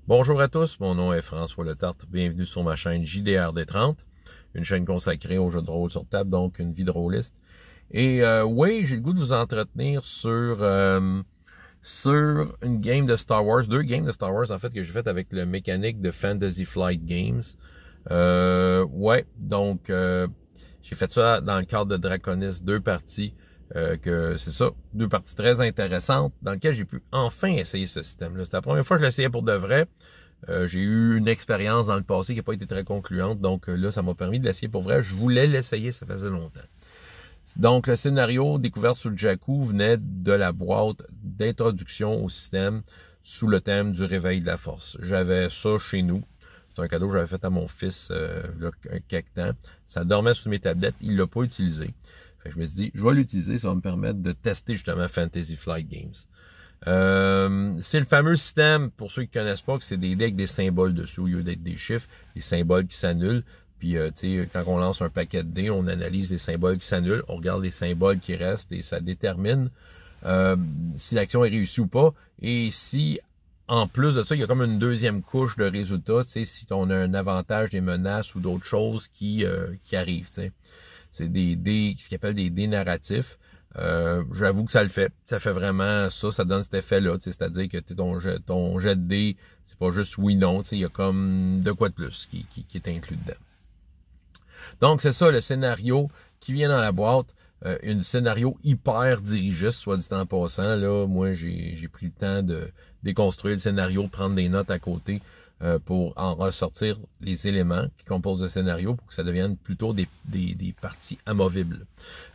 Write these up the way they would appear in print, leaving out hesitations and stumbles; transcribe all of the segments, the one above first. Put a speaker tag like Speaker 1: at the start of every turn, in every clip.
Speaker 1: Bonjour à tous, mon nom est François Letarte, bienvenue sur ma chaîne JDRD30, une chaîne consacrée aux jeux de rôle sur table, donc une vie de rôliste. Et oui, j'ai le goût de vous entretenir sur une game de Star Wars, deux games de Star Wars en fait que j'ai fait avec le mécanique de Fantasy Flight Games. Donc j'ai fait ça dans le cadre de Draconis, deux parties. Que c'est ça, deux parties très intéressantes dans lesquelles j'ai pu enfin essayer ce système-là. C'était la première fois que je l'essayais pour de vrai. J'ai eu une expérience dans le passé qui n'a pas été très concluante, donc là, ça m'a permis de l'essayer pour vrai. Je voulais l'essayer, ça faisait longtemps. Donc, le scénario découvert sous Jakku venait de la boîte d'introduction au système sous le thème du réveil de la force. J'avais ça chez nous. C'est un cadeau que j'avais fait à mon fils il y a quelques temps. Ça dormait sous mes tablettes, il ne l'a pas utilisé. Fait que je me suis dit, je vais l'utiliser, ça va me permettre de tester justement Fantasy Flight Games. C'est le fameux système, pour ceux qui ne connaissent pas, que c'est des dés avec des symboles dessus au lieu d'être des chiffres, des symboles qui s'annulent. Puis, tu sais, quand on lance un paquet de dés, on analyse les symboles qui s'annulent, on regarde les symboles qui restent et ça détermine si l'action est réussie ou pas. Et si, en plus de ça, il y a comme une deuxième couche de résultats, tu sais, si on a un avantage, des menaces ou d'autres choses qui arrivent, tu sais. C'est des dés, ce qu'ils appellent des dés narratifs. J'avoue que ça le fait. Ça fait vraiment ça, ça donne cet effet-là. C'est-à-dire que ton jet de dés, c'est pas juste oui-non. Il y a comme de quoi de plus qui est inclus dedans. Donc, c'est ça le scénario qui vient dans la boîte. Un scénario hyper dirigiste, soit dit en passant. Là, moi, j'ai pris le temps de déconstruire le scénario, de prendre des notes à côté pour en ressortir les éléments qui composent le scénario pour que ça devienne plutôt des parties amovibles.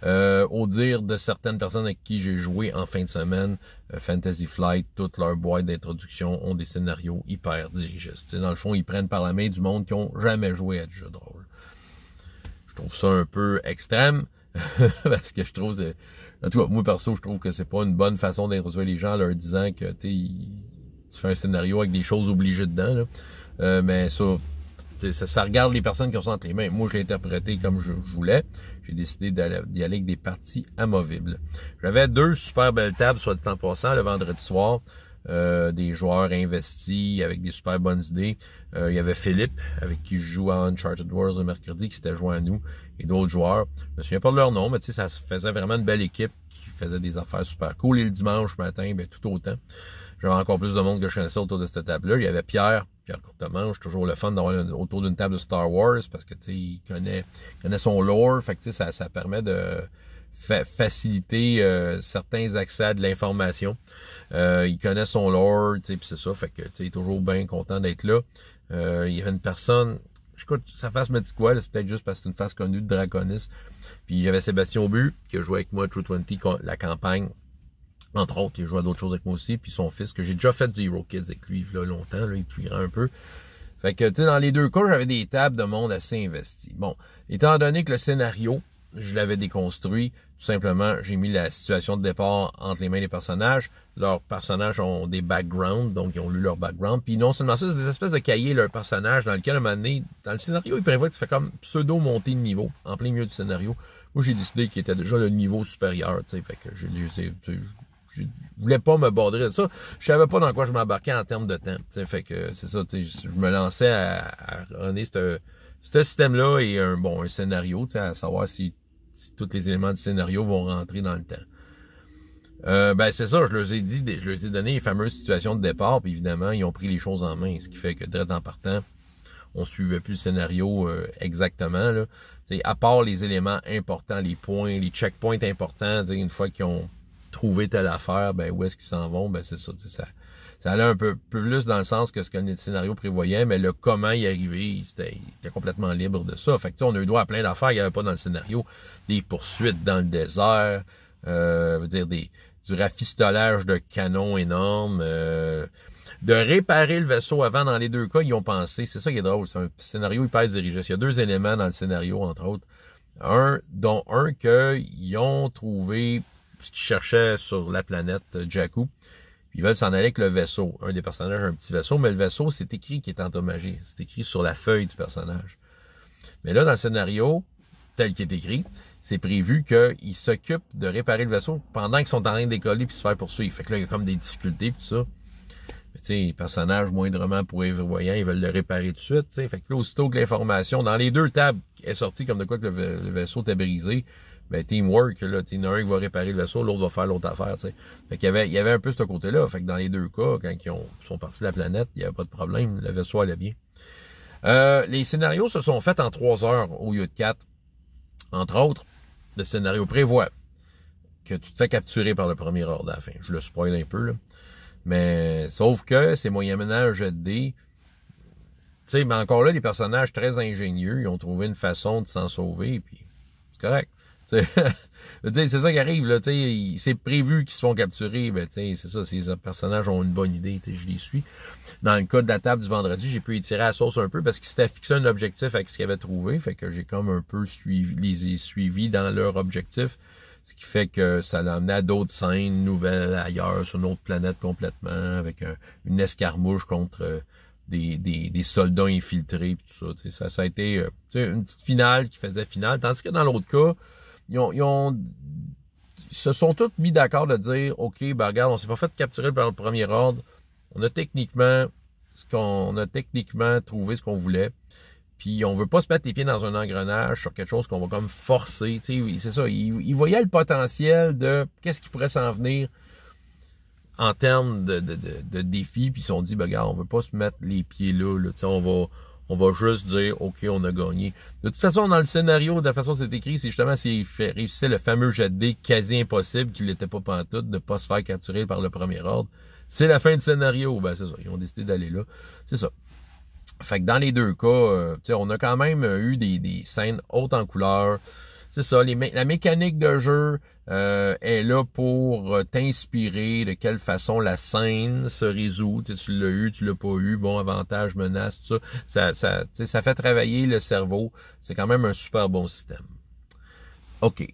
Speaker 1: Au dire de certaines personnes avec qui j'ai joué en fin de semaine, Fantasy Flight, toutes leurs boîtes d'introduction ont des scénarios hyper dirigistes. Dans le fond, ils prennent par la main du monde qui n'ont jamais joué à du jeu de rôle. Je trouve ça un peu extrême, parce que je trouve, en tout cas, moi perso, je trouve que c'est pas une bonne façon d'introduire les gens en leur disant que tu fais un scénario avec des choses obligées dedans, là. Mais ça regarde les personnes qui ont ça entre les mains. Moi, j'ai interprété comme je voulais. J'ai décidé d'y aller avec des parties amovibles. J'avais deux super belles tables, soit dit en passant, le vendredi soir. Des joueurs investis avec des super bonnes idées. Il y avait Philippe, avec qui je joue à Uncharted Wars le mercredi, qui s'était joint à nous, et d'autres joueurs. Je me souviens pas de leur nom, mais tu sais, ça faisait vraiment une belle équipe qui faisait des affaires super cool. Et le dimanche matin, ben tout autant. J'avais encore plus de monde que je connaissais autour de cette table-là. Il y avait Pierre Courtemanche, toujours le fun d'avoir autour d'une table de Star Wars, parce que tu sais, il connaît son lore, fait que tu sais, ça permet de faciliter certains accès à de l'information. Il connaît son lore, tu sais, puis c'est ça, fait que tu sais, il est toujours bien content d'être là. Il y avait une personne, écoute, sa face me dit quoi, c'est peut-être juste parce que c'est une face connue de Draconis. Puis il y avait Sébastien Aubu, qui a joué avec moi True 20, la campagne. Entre autres, il a joué à d'autres choses avec moi aussi, puis son fils, que j'ai déjà fait du Hero Kids avec lui, là, longtemps, là, il est plus grand un peu. Fait que, tu sais, dans les deux cas, j'avais des tables de monde assez investies. Bon, étant donné que le scénario, je l'avais déconstruit, tout simplement, j'ai mis la situation de départ entre les mains des personnages. Leurs personnages ont des backgrounds, donc ils ont lu leur background. Puis non seulement ça, c'est des espèces de cahiers, leurs personnages, dans lequel, à un moment donné, dans le scénario, il prévoit que tu fais comme pseudo-montée de niveau, en plein milieu du scénario. Moi, j'ai décidé qu'il était déjà le niveau supérieur, tu sais, fait que je voulais pas me border de ça. Je savais pas dans quoi je m'embarquais en termes de temps. T'sais, fait que c'est ça, je me lançais à runner ce système-là et un scénario, à savoir si tous les éléments du scénario vont rentrer dans le temps. Ben c'est ça, je leur ai donné les fameuses situations de départ, puis évidemment, ils ont pris les choses en main, ce qui fait que direct en partant, on suivait plus le scénario exactement. Là. À part les éléments importants, les points, les checkpoints importants, une fois qu'ils ont trouver telle affaire, ben où est-ce qu'ils s'en vont, ben c'est ça, ça allait un peu plus dans le sens que ce que le scénario prévoyait, mais le comment y arriver, il était complètement libre de ça. Fait que on a eu droit à plein d'affaires qu'il n'y avait pas dans le scénario, des poursuites dans le désert, du rafistolage de canons énormes, de réparer le vaisseau avant. Dans les deux cas, ils ont pensé, c'est ça qui est drôle, c'est un scénario hyper dirigé. Il y a deux éléments dans le scénario, entre autres, dont un qu'ils ont trouvé ce qu'ils cherchaient sur la planète Jakku. Puis ils veulent s'en aller avec le vaisseau. Un des personnages a un petit vaisseau, mais le vaisseau, c'est écrit qu'il est endommagé. C'est écrit sur la feuille du personnage. Mais là, dans le scénario, tel qu'il est écrit, c'est prévu qu'ils s'occupent de réparer le vaisseau pendant qu'ils sont en train de décoller puis se faire poursuivre. Fait que là, il y a comme des difficultés tout ça. Mais tu sais, les personnages moindrement prévoyants, ils veulent le réparer tout de suite, tu sais. Fait que là, aussitôt que l'information, dans les deux tables, est sortie comme de quoi que le vaisseau était brisé, ben, teamwork, là, il y en a un qui va réparer le vaisseau, l'autre va faire l'autre affaire, tu sais. Fait qu'il y avait un peu ce côté-là. Fait que dans les deux cas, quand ils sont partis de la planète, il n'y avait pas de problème, le vaisseau allait bien. Les scénarios se sont faits en 3 heures au lieu de 4. Entre autres, le scénario prévoit que tu te fais capturer par le premier ordre à la fin. Je le spoil un peu, là. Mais, sauf que c'est moyennement un jet de dés. Tu sais, mais encore là, les personnages très ingénieux, ils ont trouvé une façon de s'en sauver, puis c'est correct. C'est ça qui arrive, là, c'est prévu qu'ils se font capturer, ben, c'est ça, ces personnages ont une bonne idée, je les suis. Dans le cas de la table du vendredi, j'ai pu étirer la sauce un peu parce qu'ils s'étaient fixé un objectif avec ce qu'ils avaient trouvé, fait que j'ai comme un peu les ai suivis dans leur objectif, ce qui fait que ça l'a amené à d'autres scènes nouvelles ailleurs, sur une autre planète complètement, avec une escarmouche contre des soldats infiltrés, pis tout ça, ça a été une petite finale qui faisait finale, tandis que dans l'autre cas, ils se sont tous mis d'accord de dire, OK, ben regarde, on s'est pas fait capturer par le premier ordre. On a techniquement trouvé ce qu'on voulait. Puis on veut pas se mettre les pieds dans un engrenage sur quelque chose qu'on va comme forcer. C'est ça. Ils voyaient le potentiel de qu'est-ce qui pourrait s'en venir en termes de défis. Puis ils se sont dit, ben regarde, on veut pas se mettre les pieds là. On va juste dire, OK, on a gagné. De toute façon, dans le scénario, de la façon dont c'est écrit, c'est justement s'il réussissait le fameux jet de dés quasi impossible, qu'il n'était pas pantoute, de pas se faire capturer par le premier ordre. C'est la fin du scénario. Ben, c'est ça. Ils ont décidé d'aller là. C'est ça. Fait que dans les deux cas, on a quand même eu des scènes hautes en couleur. C'est ça, la mécanique de jeu est là pour t'inspirer de quelle façon la scène se résout. Tu l'as eu, tu l'as pas eu, bon, avantage, menace, tout ça. Ça fait travailler le cerveau. C'est quand même un super bon système. OK.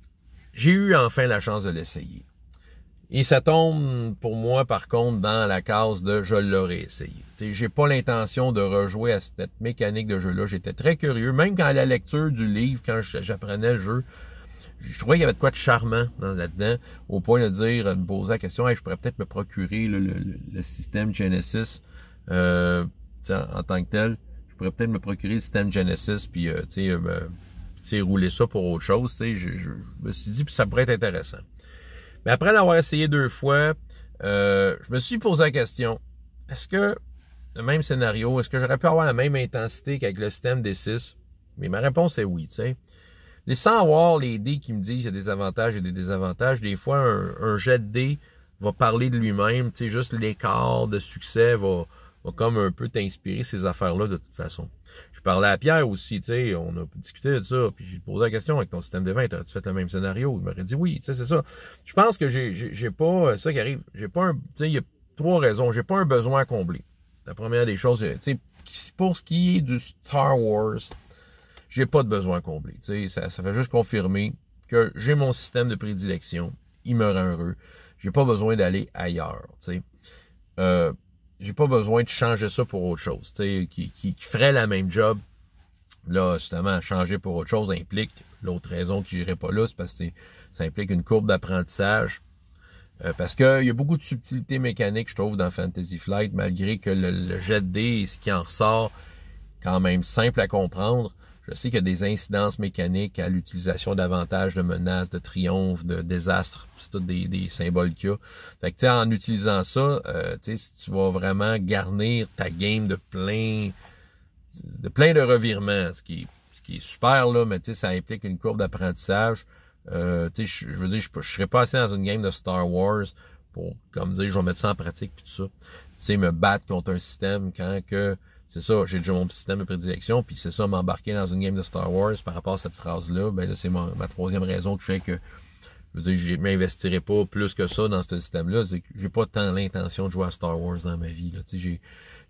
Speaker 1: J'ai eu enfin la chance de l'essayer. Et ça tombe pour moi, par contre, dans la case de je l'aurais essayé. J'ai pas l'intention de rejouer à cette mécanique de jeu-là. J'étais très curieux. Même quand à la lecture du livre, quand j'apprenais le jeu, je trouvais qu'il y avait de quoi de charmant là-dedans, au point de dire, de me poser la question, hey, je pourrais peut-être me procurer le système Genesis en tant que tel. Je pourrais peut-être me procurer le système Genesis, puis rouler ça pour autre chose. Je me suis dit, puis ça pourrait être intéressant. Mais après l'avoir essayé 2 fois, je me suis posé la question, est-ce que le même scénario, est-ce que j'aurais pu avoir la même intensité qu'avec le système D6? Mais ma réponse est oui, tu sais. Mais sans avoir les dés qui me disent qu'il y a des avantages et des désavantages, des fois, un jet de dés va parler de lui-même, tu sais, juste l'écart de succès va comme un peu t'inspirer ces affaires-là de toute façon. Je parlais à Pierre aussi, tu sais, on a discuté de ça, puis j'ai posé la question avec ton système de 20, as-tu fait le même scénario? Il m'aurait dit oui, tu sais, c'est ça. Je pense que j'ai pas, ça qui arrive, j'ai pas tu sais, il y a 3 raisons, j'ai pas un besoin à combler. La première des choses, tu sais, pour ce qui est du Star Wars, j'ai pas de besoin à combler, tu sais, ça fait juste confirmer que j'ai mon système de prédilection, il me rend heureux, j'ai pas besoin d'aller ailleurs, tu sais. J'ai pas besoin de changer ça pour autre chose, tu sais, qui ferait la même job. Là, justement, changer pour autre chose implique, l'autre raison qui j'irai pas là, c'est parce que ça implique une courbe d'apprentissage. Parce que il y a beaucoup de subtilités mécaniques, je trouve, dans Fantasy Flight, malgré que le jet de dés, ce qui en ressort, quand même simple à comprendre. Je sais qu'il y a des incidences mécaniques à l'utilisation d'avantages, de menaces, de triomphes, de désastres. C'est tous des symboles qu'il y a. Fait que, tu sais, en utilisant ça, tu sais, si tu vas vraiment garnir ta game de plein de revirements, ce qui est super, là, mais tu sais, ça implique une courbe d'apprentissage. Tu sais, je veux dire, je serais pas assez dans une game de Star Wars pour, comme dire, je vais mettre ça en pratique puis tout ça. Tu sais, me battre contre un système quand que, c'est ça, j'ai déjà mon système de prédilection, puis c'est ça, m'embarquer dans une game de Star Wars par rapport à cette phrase-là, ben là, c'est ma 3e raison qui fait que, je veux dire, je m'investirai pas plus que ça dans ce système-là, c'est que j'ai pas tant l'intention de jouer à Star Wars dans ma vie, là, tu sais,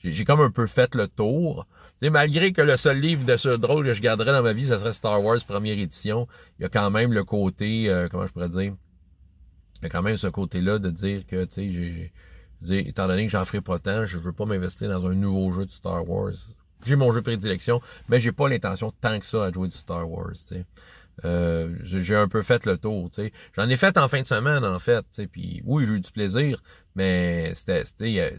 Speaker 1: j'ai comme un peu fait le tour. Tu sais, malgré que le seul livre de ce drôle que je garderais dans ma vie, ça serait Star Wars première édition, il y a quand même le côté, comment je pourrais dire, il y a quand même ce côté-là de dire que, tu sais, étant donné que j'en ferai pas tant, je veux pas m'investir dans un nouveau jeu de Star Wars. J'ai mon jeu de prédilection, mais j'ai pas l'intention tant que ça à jouer du Star Wars, tu sais. J'ai un peu fait le tour, tu sais. J'en ai fait en fin de semaine, en fait, tu sais. Puis oui, j'ai eu du plaisir, mais c'était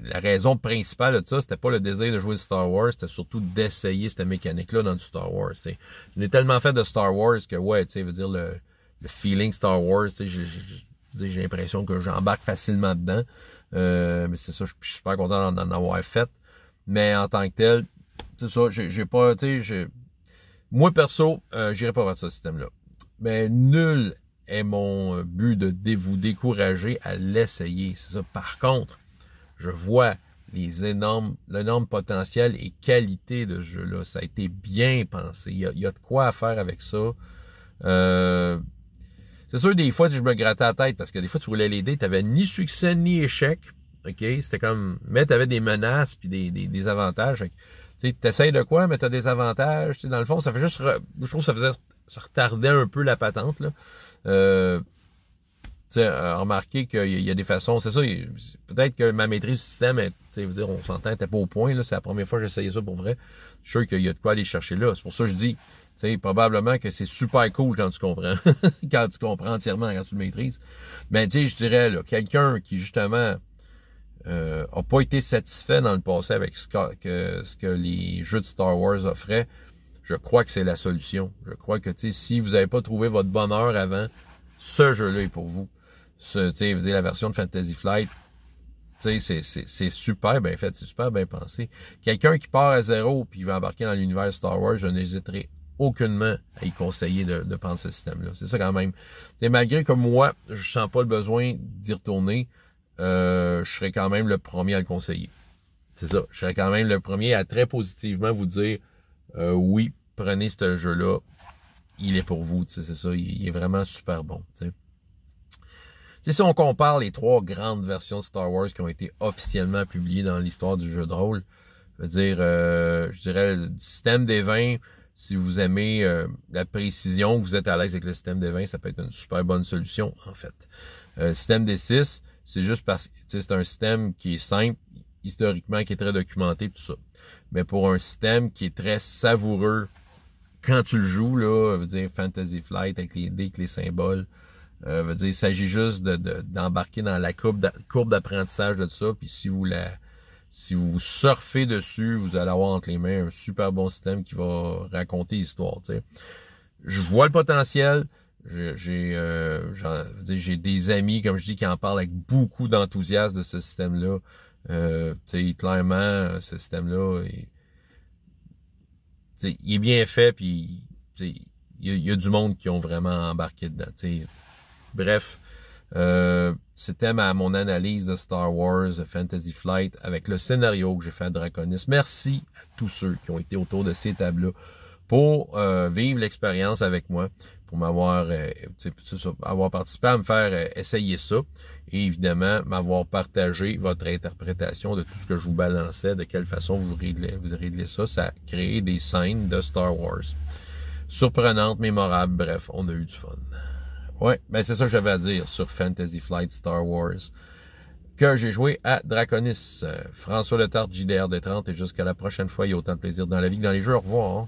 Speaker 1: la raison principale de ça, c'était pas le désir de jouer du Star Wars, c'était surtout d'essayer cette mécanique-là dans du Star Wars, tu sais. Je l'ai tellement fait de Star Wars que, ouais, tu sais, veut dire le feeling Star Wars, tu sais, j'ai l'impression que j'embarque facilement dedans. Mais c'est ça, je suis super content d'en avoir fait. Mais en tant que tel, c'est ça, j'ai pas, tu sais, moi perso, j'irai pas vers ce système-là. Mais nul est mon but de vous décourager à l'essayer. C'est ça. Par contre, je vois l'énorme potentiel et qualité de ce jeu-là. Ça a été bien pensé. Il y a de quoi à faire avec ça. C'est sûr, des fois, je me grattais la tête parce que des fois, tu roulais les dés, t'avais ni succès ni échec. OK? C'était comme, mais t'avais des menaces puis des avantages. Tu t'essayes de quoi, mais t'as des avantages. Dans le fond, ça fait juste, je trouve que ça retardait un peu la patente, là. Remarquer qu'il y a des façons, c'est ça, peut-être que ma maîtrise du système, vous dire, on s'entend, n'était pas au point, là. C'est la première fois que j'essayais ça pour vrai. Je suis sûr qu'il y a de quoi aller chercher là. C'est pour ça que je dis, probablement que c'est super cool quand tu comprends. Quand tu comprends entièrement, quand tu le maîtrises. Mais tu sais, je dirais, là, quelqu'un qui, justement, a pas été satisfait dans le passé avec ce que les jeux de Star Wars offraient, je crois que c'est la solution. Je crois que, si vous n'avez pas trouvé votre bonheur avant, ce jeu-là est pour vous. Vous dire, la version de Fantasy Flight, c'est super bien fait, c'est super bien pensé. Quelqu'un qui part à zéro puis va embarquer dans l'univers Star Wars, je n'hésiterai aucunement à y conseiller de prendre ce système-là. C'est ça quand même. Malgré que moi, je sens pas le besoin d'y retourner, je serais quand même le premier à le conseiller. C'est ça. Je serais quand même le premier à très positivement vous dire oui, prenez ce jeu-là. Il est pour vous. C'est ça. Il est vraiment super bon. T'sais. Si on compare les 3 grandes versions de Star Wars qui ont été officiellement publiées dans l'histoire du jeu de rôle, je dirais le système des 20, si vous aimez la précision, vous êtes à l'aise avec le système des 20, ça peut être une super bonne solution, en fait. Système des 6, c'est juste parce que c'est un système qui est simple, historiquement, qui est très documenté, tout ça. Mais pour un système qui est très savoureux, quand tu le joues, là, veut dire Fantasy Flight avec les dés, avec les symboles, veut dire, il s'agit juste d'embarquer dans la courbe d'apprentissage de tout ça, puis si vous surfez dessus, vous allez avoir entre les mains un super bon système qui va raconter l'histoire, tu sais. Je vois le potentiel. J'ai des amis, comme je dis, qui en parlent avec beaucoup d'enthousiasme de ce système-là. Clairement, ce système-là, il est bien fait, puis il y a du monde qui ont vraiment embarqué dedans. Bref, c'était mon analyse de Star Wars Fantasy Flight avec le scénario que j'ai fait à Draconis. Merci à tous ceux qui ont été autour de ces tables-là pour vivre l'expérience avec moi, pour m'avoir avoir participé à me faire essayer ça et évidemment m'avoir partagé votre interprétation de tout ce que je vous balançais, de quelle façon vous réglez ça. Ça a créé des scènes de Star Wars. Surprenantes, mémorables, bref, on a eu du fun. Ouais, ben c'est ça que j'avais à dire sur Fantasy Flight Star Wars, que j'ai joué à Draconis. François Letarte, JDR de 30, et jusqu'à la prochaine fois, il y a autant de plaisir dans la vie que dans les jeux. Au revoir.